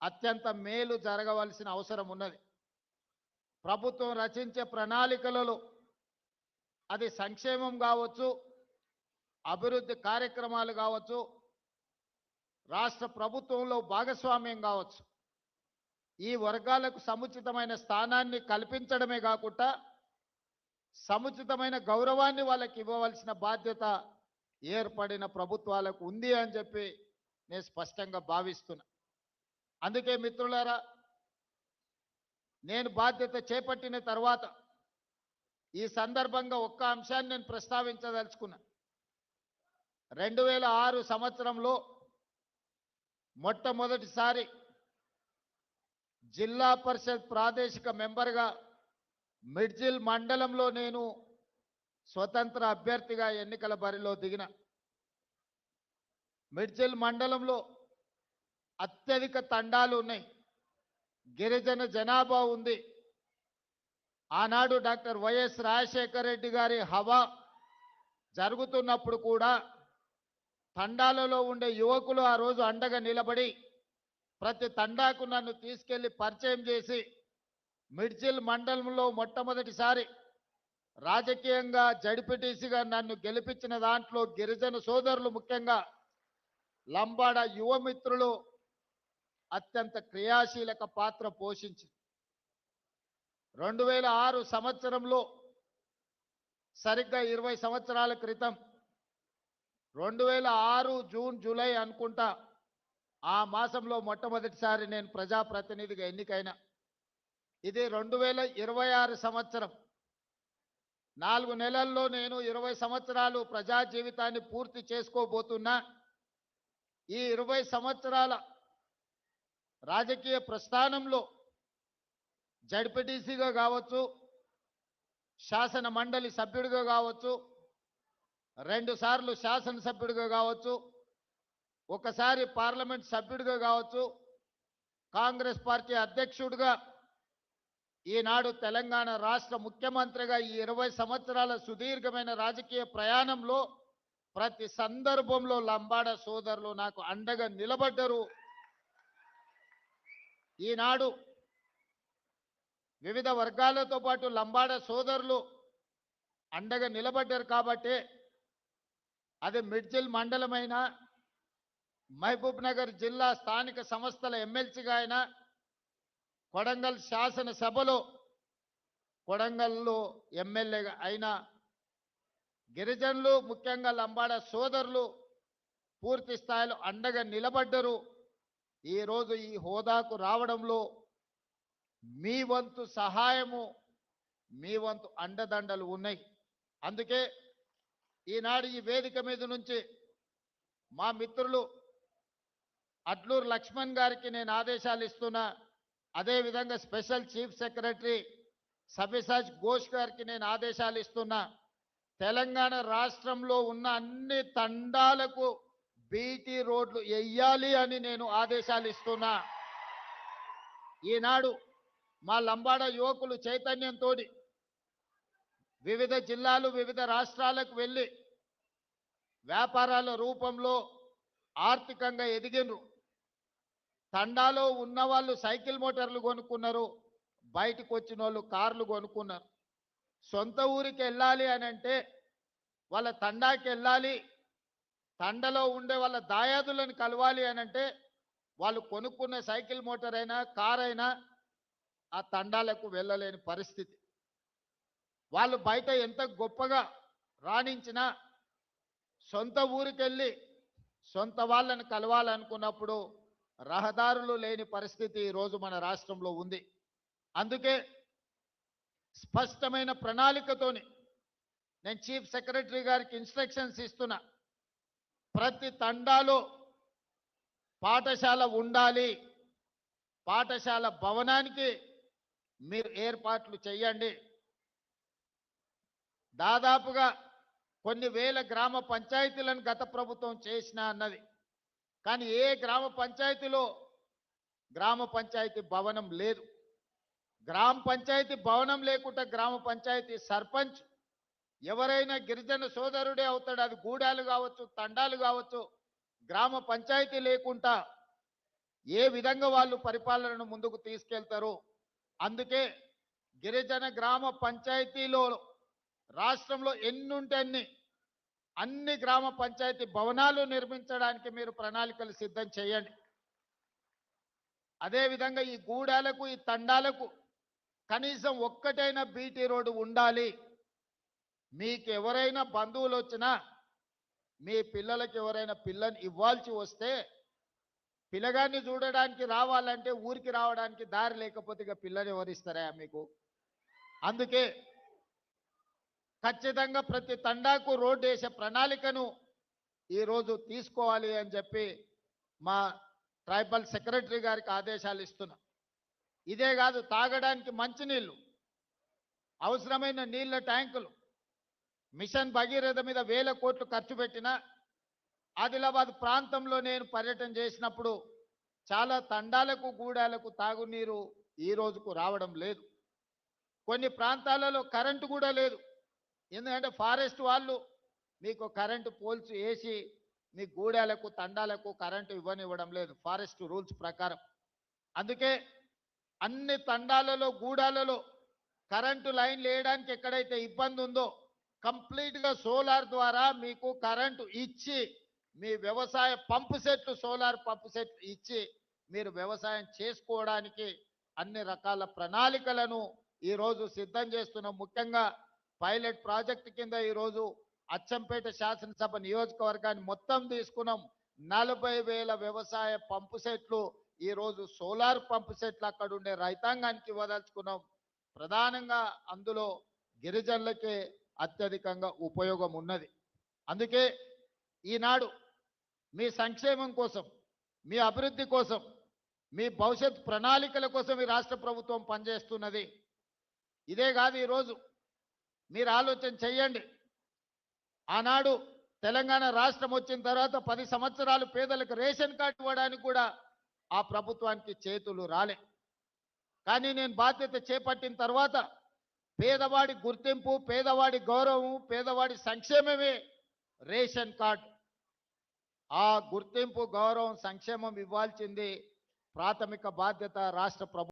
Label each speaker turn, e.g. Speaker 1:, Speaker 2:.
Speaker 1: అత్యంత మేలు జరగవలసిన అవసరం ఉన్నది. ప్రభుత్వం రచించే ప్రణాళికలలో అది సంక్షేమం కావచ్చు, అభివృద్ధి కార్యక్రమాలు కావచ్చు, రాష్ట్ర ప్రభుత్వంలో భాగస్వామ్యం కావచ్చు, ఈ వర్గాలకు సముచితమైన స్థానాన్ని కల్పించడమే కాకుండా సముచితమైన గౌరవాన్ని వాళ్ళకి ఇవ్వవలసిన బాధ్యత ఏర్పడిన ప్రభుత్వాలకు ఉంది అని చెప్పి నేను స్పష్టంగా భావిస్తున్నా. అందుకే మిత్రులారా, నేను బాధ్యత చేపట్టిన తర్వాత ఈ సందర్భంగా ఒక్క అంశాన్ని నేను ప్రస్తావించదలుచుకున్నా. 2006 సంవత్సరంలో మొట్టమొదటిసారి జిల్లా పరిషత్ ప్రాదేశిక మెంబర్గా మిడ్జిల్ మండలంలో నేను స్వతంత్ర అభ్యర్థిగా ఎన్నికల బరిలో దిగిన. మిడ్జిల్ మండలంలో అత్యధిక తండాలు ఉన్నాయి, గిరిజన జనాభా ఉంది. ఆనాడు డాక్టర్ వైఎస్ రాజశేఖర రెడ్డి గారి హవా జరుగుతున్నప్పుడు కూడా తండాలలో ఉండే యువకులు ఆ రోజు అండగా నిలబడి ప్రతి తండాకు నన్ను తీసుకెళ్లి పరిచయం చేసి మిడ్జిల్ మండలంలో మొట్టమొదటిసారి రాజకీయంగా జడ్పీటీసీగా నన్ను గెలిపించిన దాంట్లో గిరిజన సోదరులు, ముఖ్యంగా లంబాడ యువమిత్రులు అత్యంత క్రియాశీలక పాత్ర పోషించి 2006 సంవత్సరంలో సరిగ్గా 20 సంవత్సరాల క్రితం 2006 జూన్ జూలై అనుకుంటా ఆ మాసంలో మొట్టమొదటిసారి నేను ప్రజాప్రతినిధిగా ఎన్నికైనా. ఇది 2026 సంవత్సరం. 4 నెలల్లో నేను 20 సంవత్సరాలు ప్రజా జీవితాన్ని పూర్తి చేసుకోబోతున్నా. ఈ 20 సంవత్సరాల రాజకీయ ప్రస్థానంలో జడ్పీటీసీగా కావచ్చు, శాసన మండలి సభ్యుడిగా కావచ్చు, 2 సార్లు శాసనసభ్యుడిగా కావచ్చు, ఒకసారి పార్లమెంట్ సభ్యుడిగా కావచ్చు, కాంగ్రెస్ పార్టీ అధ్యక్షుడిగా, ఈనాడు తెలంగాణ రాష్ట్ర ముఖ్యమంత్రిగా ఈ 20 సంవత్సరాల సుదీర్ఘమైన రాజకీయ ప్రయాణంలో ప్రతి సందర్భంలో లంబాడ సోదరులు నాకు అండగా నిలబడ్డరు. ఈనాడు వివిధ వర్గాలతో పాటు లంబాడ సోదరులు అండగా నిలబడ్డారు కాబట్టి అది మిడ్జిల్ మండలమైన, మహబూబ్ నగర్ జిల్లా స్థానిక సంస్థల ఎమ్మెల్సీగా అయినా, కొడంగల్ శాసనసభలో కొడంగల్లో ఎమ్మెల్యేగా అయినా గిరిజనులు, ముఖ్యంగా లంబాడ సోదరులు పూర్తి స్థాయిలో అండగా నిలబడ్డరు. ఈరోజు ఈ హోదాకు రావడంలో మీ వంతు సహాయము, మీ వంతు అండదండలు ఉన్నాయి. అందుకే ఈనాడు ఈ వేదిక మీద నుంచి మా మిత్రులు అడ్లూరు లక్ష్మణ్ గారికి నేను ఆదేశాలు ఇస్తున్నా. అదేవిధంగా స్పెషల్ చీఫ్ సెక్రటరీ సవ్యసాచ్ ఘోష్ గారికి నేను ఆదేశాలు ఇస్తున్నా. తెలంగాణ రాష్ట్రంలో ఉన్న అన్ని తండాలకు బీటీ రోడ్లు వెయ్యాలి అని నేను ఆదేశాలు ఇస్తున్నా. ఈనాడు మా లంబాడ యువకులు చైతన్యంతో వివిధ జిల్లాలు, వివిధ రాష్ట్రాలకు వెళ్ళి వ్యాపారాల రూపంలో ఆర్థికంగా ఎదిగినరు. తండాలో ఉన్న వాళ్ళు సైకిల్ మోటార్లు కొనుక్కున్నారు, బయటకు వచ్చిన వాళ్ళు కార్లు కొనుక్కున్నారు. సొంత ఊరికి వెళ్ళాలి అని అంటే, వాళ్ళ తండాకి వెళ్ళాలి, తండలో ఉండే వాళ్ళ దాయాదులను కలవాలి అని అంటే వాళ్ళు కొనుక్కున్న సైకిల్ మోటార్ అయినా కార్ అయినా ఆ తండాలకు వెళ్ళలేని పరిస్థితి. వాళ్ళు బయట ఎంత గొప్పగా రాణించినా సొంత ఊరికెళ్ళి సొంత వాళ్ళని కలవాలనుకున్నప్పుడు రహదారులు లేని పరిస్థితి ఈరోజు మన రాష్ట్రంలో ఉంది. అందుకే స్పష్టమైన ప్రణాళికతోని నేను చీఫ్ సెక్రటరీ గారికి ఇన్స్ట్రక్షన్స్ ఇస్తున్నా. ప్రతి తండాలో పాఠశాల ఉండాలి, పాఠశాల భవనానికి మీరు ఏర్పాట్లు చేయండి. దాదాపుగా కొన్ని వేల గ్రామ పంచాయతీలను గత ప్రభుత్వం చేసిన అన్నది, కానీ ఏ గ్రామ పంచాయతీలో గ్రామ పంచాయతీ భవనం లేదు. గ్రామ పంచాయతీ భవనం లేకుండా గ్రామ పంచాయతీ సర్పంచ్ ఎవరైనా గిరిజన సోదరుడే అవుతాడు. అది గూడాలు కావచ్చు, తండాలు కావచ్చు. గ్రామ పంచాయతీ లేకుండా ఏ విధంగా వాళ్ళు పరిపాలనను ముందుకు తీసుకెళ్తారు. అందుకే గిరిజన గ్రామ పంచాయతీలో రాష్ట్రంలో ఎన్నుంటే అన్ని గ్రామ పంచాయతీ భవనాలు నిర్మించడానికి మీరు ప్రణాళికలు సిద్ధం చేయండి. అదేవిధంగా ఈ గూడాలకు ఈ తండాలకు కనీసం ఒక్కటైనా బీటీ రోడ్డు ఉండాలి. మీకు ఎవరైనా బంధువులు వచ్చినా మీ పిల్లలకి ఎవరైనా పిల్లని ఇవ్వాల్సి వస్తే పిల్లగాన్ని చూడడానికి రావాలంటే ఊరికి రావడానికి దారి లేకపోతే ఇక పిల్లని ఎవరిస్తారా మీకు? అందుకే ఖచ్చితంగా ప్రతి తండాకు రోడ్డు వేసే ప్రణాళికను ఈరోజు తీసుకోవాలి అని చెప్పి మా ట్రైబల్ సెక్రటరీ గారికి ఆదేశాలు ఇస్తున్నా. ఇదే కాదు, తాగడానికి మంచినీళ్ళు, అవసరమైన నీళ్ళ ట్యాంకులు, మిషన్ భగీరథ మీద 1000 కోట్లు ఖర్చు పెట్టిన ఆదిలాబాద్ ప్రాంతంలో నేను పర్యటన చేసినప్పుడు చాలా తండాలకు గూడాలకు తాగునీరు ఈ రోజుకు రావడం లేదు. కొన్ని ప్రాంతాలలో కరెంటు కూడా లేదు. ఎందుకంటే ఫారెస్ట్ వాళ్ళు మీకు కరెంటు పోల్స్ వేసి మీ గూడాలకు తండాలకు కరెంటు ఇవ్వనివ్వడం లేదు ఫారెస్ట్ రూల్స్ ప్రకారం. అందుకే అన్ని తండాలలో గూడాలలో కరెంటు లైన్లు వేయడానికి ఎక్కడైతే ఇబ్బంది ఉందో కంప్లీట్గా సోలార్ ద్వారా మీకు కరెంటు ఇచ్చి మీ వ్యవసాయ పంపు సెట్లు, సోలార్ పంపు సెట్లు ఇచ్చి మీరు వ్యవసాయం చేసుకోవడానికి అన్ని రకాల ప్రణాళికలను ఈరోజు సిద్ధం చేస్తున్నాం. ముఖ్యంగా పైలట్ ప్రాజెక్ట్ కింద ఈరోజు అచ్చంపేట శాసనసభ నియోజకవర్గాన్ని మొత్తం తీసుకున్నాం. 40,000 వ్యవసాయ పంపు సెట్లు ఈరోజు సోలార్ పంపు సెట్లు అక్కడ ఉండే రైతాంగానికి ఇవ్వదలుచుకున్నాం. ప్రధానంగా అందులో గిరిజనులకే అత్యధికంగా ఉపయోగం ఉన్నది. అందుకే ఈనాడు మీ సంక్షేమం కోసం, మీ అభివృద్ధి కోసం, మీ భవిష్యత్ ప్రణాళికల కోసం ఈ రాష్ట్ర ప్రభుత్వం పనిచేస్తున్నది. ఇదే కాదు, ఈరోజు మీరు ఆలోచన చెయ్యండి. ఆనాడు తెలంగాణ రాష్ట్రం వచ్చిన తర్వాత 10 సంవత్సరాలు పేదలకు రేషన్ కార్డు ఇవ్వడానికి కూడా ఆ ప్రభుత్వానికి చేతులు రాలే. కానీ నేను బాధ్యత చేపట్టిన తర్వాత పేదవాడి గుర్తింపు, పేదవాడి గౌరవం, పేదవాడి సంక్షేమమే రేషన్ కార్డు. ఆ గుర్తింపు, గౌరవం, సంక్షేమం ఇవ్వాల్సింది ప్రాథమిక బాధ్యత రాష్ట్ర ప్రభుత్వం.